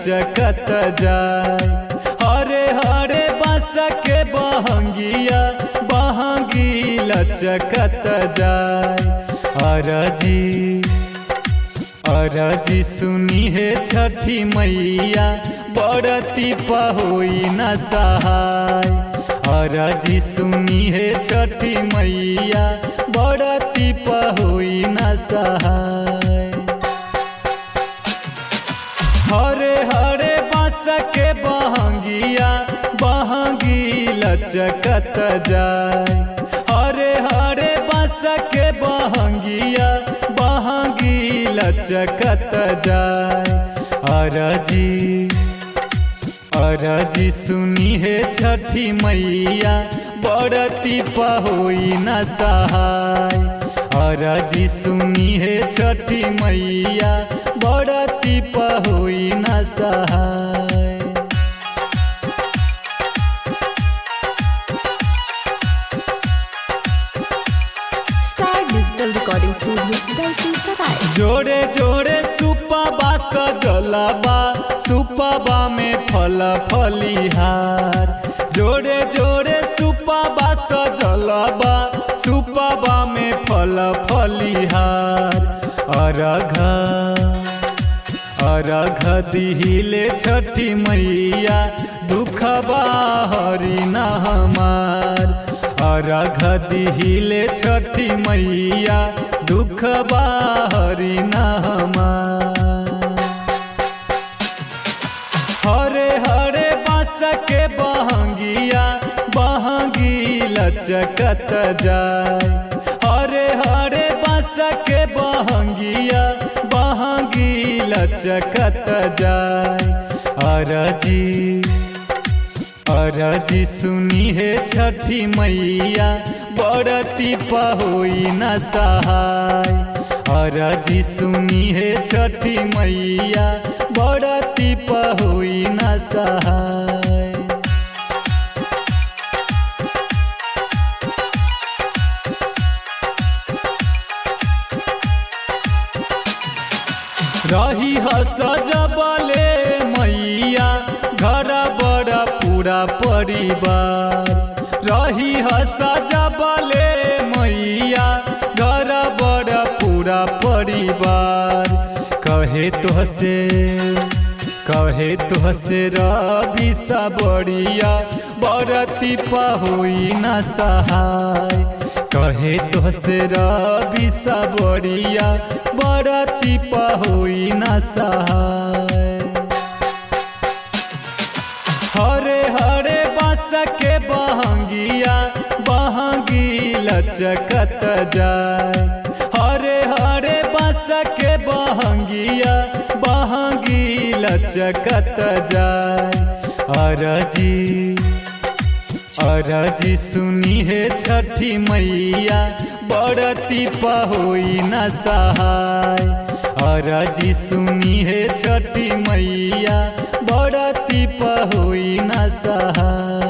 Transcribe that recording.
लचकत जाए। हरे हरे बांस के बहंगिया बहंगी लचकत जाए। अरजी सुनी है छठी मैया बरती पहोई न सहाय। अरजी सुनी है छठी मैया बरती पहोई न सहाय। हरे हरे बांस के बहंगिया बहंगी लचकत जाए। हरे हरे बांस के बहंगिया बहंगी लचकत जाए। अरजी सुनी है छठी मैया बरती पहोई न सहाय। अरजी सुनी है छठी मैया बरती पहोई न सहाय। स्टार डिजिटल रिकॉर्डिंग स्टूडियो दलसी सराय। जोड़े जोड़े सुपबा सजलबा सुपबा में फल फलिहार। जोड़े जोड़े सुपबा सजलबा सुपबा में फल फलिहार। अर्घ दिहिले छठी मैया दुखबा हरि न हमार। अर्घ दिहिले छठी मैया दुखबा हरि न हमार। हरे हरे बांस के बहंगिया बहंगी लचकत जाए। हरे हरे बांस के बहंगिया बहंगी लचकत जाए। अरजी सुनी है छठी मैया बरती पहोई न सहाय। अरजी सुनी है छठी मैया बरती पहोई न सहाय। रही सजबले मैया घर बड़ा पूरा परिवार। रही सजबले मैया घर बड़ा पूरा परिवार। कहे तुहसे रवि सबरिया बरती पहोई न सहाय। कहे तुहसे रवि सबरिया बरती पहोई न सहाय। हरे हरे बांस के बहंगिया बहंगी लचकत जाए। हरे हरे बांस के बहंगिया बहंगी लचकत जाए। अरजी सुनी है छठी मैया बरती पहोई न सहाय। अरजी सुनी है छठी मैया बरती पहोई न सहाय।